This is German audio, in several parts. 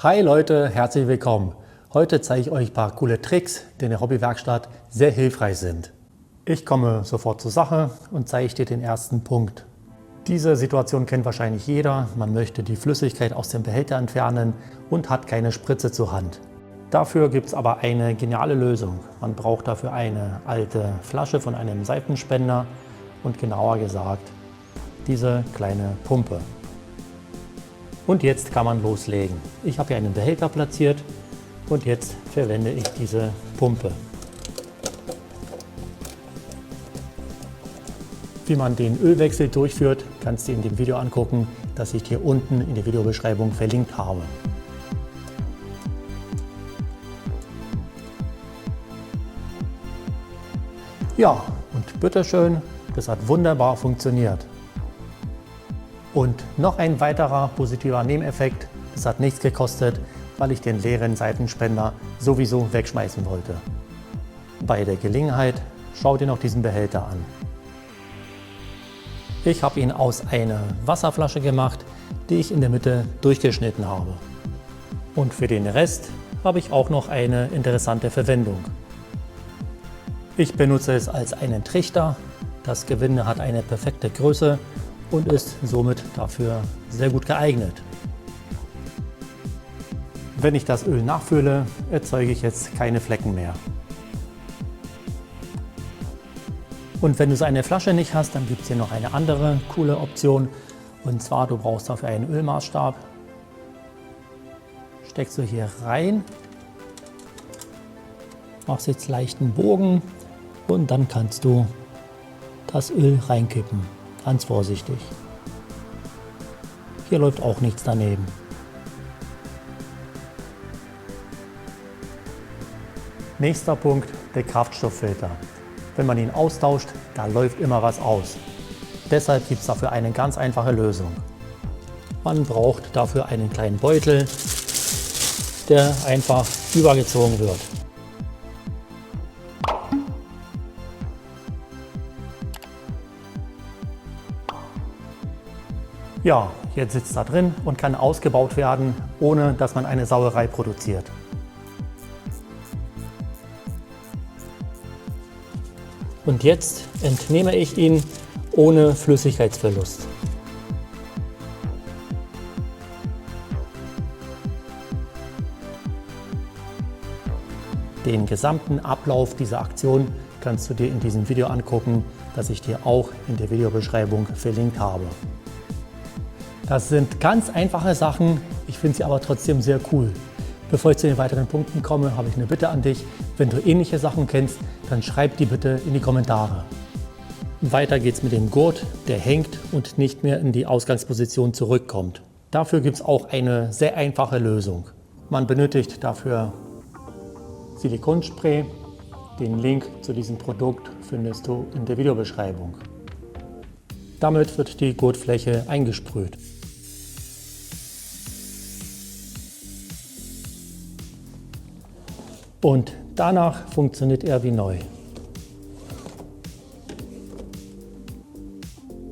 Hi Leute, herzlich willkommen. Heute zeige ich euch ein paar coole Tricks, die in der Hobbywerkstatt sehr hilfreich sind. Ich komme sofort zur Sache und zeige dir den ersten Punkt. Diese Situation kennt wahrscheinlich jeder. Man möchte die Flüssigkeit aus dem Behälter entfernen und hat keine Spritze zur Hand. Dafür gibt es aber eine geniale Lösung. Man braucht dafür eine alte Flasche von einem Seifenspender und genauer gesagt diese kleine Pumpe. Und jetzt kann man loslegen. Ich habe hier einen Behälter platziert und jetzt verwende ich diese Pumpe. Wie man den Ölwechsel durchführt, kannst du in dem Video angucken, das ich dir unten in der Videobeschreibung verlinkt habe. Ja, und bitteschön, das hat wunderbar funktioniert. Und noch ein weiterer positiver Nebeneffekt, es hat nichts gekostet, weil ich den leeren Seifenspender sowieso wegschmeißen wollte. Bei der Gelegenheit schau dir noch diesen Behälter an. Ich habe ihn aus einer Wasserflasche gemacht, die ich in der Mitte durchgeschnitten habe. Und für den Rest habe ich auch noch eine interessante Verwendung. Ich benutze es als einen Trichter. Das Gewinde hat eine perfekte Größe und ist somit dafür sehr gut geeignet. Wenn ich das Öl nachfülle, erzeuge ich jetzt keine Flecken mehr. Und wenn du so eine Flasche nicht hast, dann gibt es hier noch eine andere coole Option. Und zwar, du brauchst dafür einen Ölmaßstab. Steckst du hier rein, machst jetzt leichten Bogen und dann kannst du das Öl reinkippen. Ganz vorsichtig. Hier läuft auch nichts daneben. Nächster Punkt, der Kraftstofffilter. Wenn man ihn austauscht, da läuft immer was aus. Deshalb gibt es dafür eine ganz einfache Lösung. Man braucht dafür einen kleinen Beutel, der einfach übergezogen wird. Ja, jetzt sitzt da drin und kann ausgebaut werden, ohne dass man eine Sauerei produziert. Und jetzt entnehme ich ihn ohne Flüssigkeitsverlust. Den gesamten Ablauf dieser Aktion kannst du dir in diesem Video angucken, das ich dir auch in der Videobeschreibung verlinkt habe. Das sind ganz einfache Sachen, ich finde sie aber trotzdem sehr cool. Bevor ich zu den weiteren Punkten komme, habe ich eine Bitte an dich. Wenn du ähnliche Sachen kennst, dann schreib die bitte in die Kommentare. Weiter geht's mit dem Gurt, der hängt und nicht mehr in die Ausgangsposition zurückkommt. Dafür gibt es auch eine sehr einfache Lösung. Man benötigt dafür Silikonspray. Den Link zu diesem Produkt findest du in der Videobeschreibung. Damit wird die Gurtfläche eingesprüht. Und danach funktioniert er wie neu.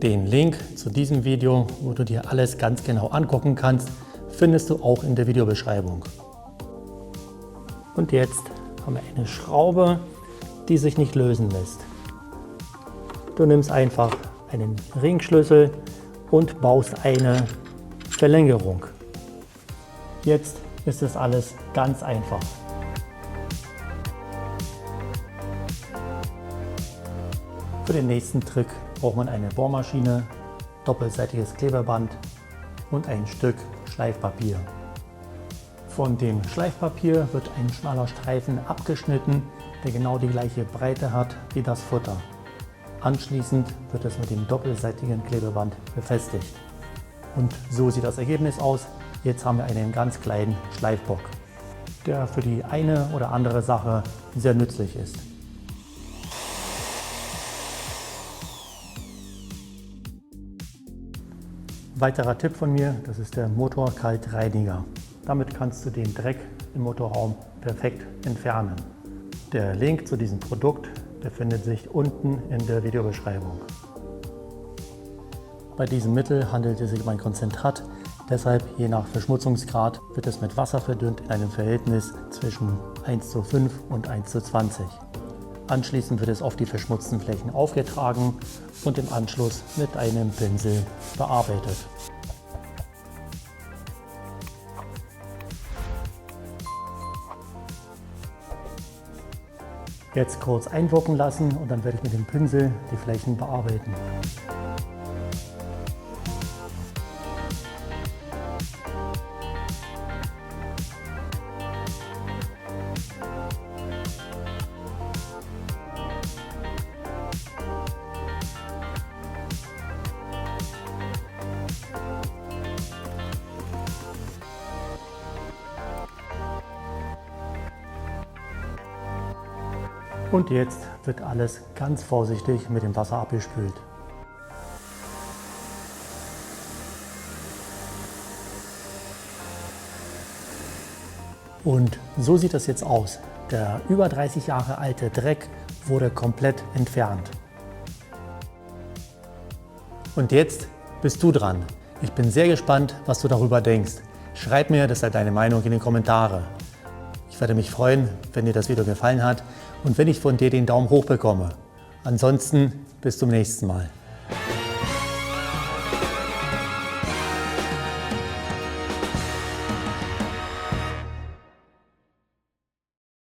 Den Link zu diesem Video, wo du dir alles ganz genau angucken kannst, findest du auch in der Videobeschreibung. Und jetzt haben wir eine Schraube, die sich nicht lösen lässt. Du nimmst einfach einen Ringschlüssel und baust eine Verlängerung. Jetzt ist es alles ganz einfach. Für den nächsten Trick braucht man eine Bohrmaschine, doppelseitiges Klebeband und ein Stück Schleifpapier. Von dem Schleifpapier wird ein schmaler Streifen abgeschnitten, der genau die gleiche Breite hat wie das Futter. Anschließend wird es mit dem doppelseitigen Klebeband befestigt. Und so sieht das Ergebnis aus. Jetzt haben wir einen ganz kleinen Schleifbock, der für die eine oder andere Sache sehr nützlich ist. Weiterer Tipp von mir, das ist der Motorkaltreiniger. Damit kannst du den Dreck im Motorraum perfekt entfernen. Der Link zu diesem Produkt befindet sich unten in der Videobeschreibung. Bei diesem Mittel handelt es sich um ein Konzentrat, Deshalb, je nach Verschmutzungsgrad, wird es mit Wasser verdünnt in einem Verhältnis zwischen 1:5 und 1:20. Anschließend wird es auf die verschmutzten Flächen aufgetragen und im Anschluss mit einem Pinsel bearbeitet. Jetzt kurz einwirken lassen und dann werde ich mit dem Pinsel die Flächen bearbeiten. Und jetzt wird alles ganz vorsichtig mit dem Wasser abgespült. Und so sieht das jetzt aus. Der über 30 Jahre alte Dreck wurde komplett entfernt. Und jetzt bist du dran. Ich bin sehr gespannt, was du darüber denkst. Schreib mir deshalb deine Meinung in die Kommentare. Ich werde mich freuen, wenn dir das Video gefallen hat und wenn ich von dir den Daumen hoch bekomme. Ansonsten bis zum nächsten Mal.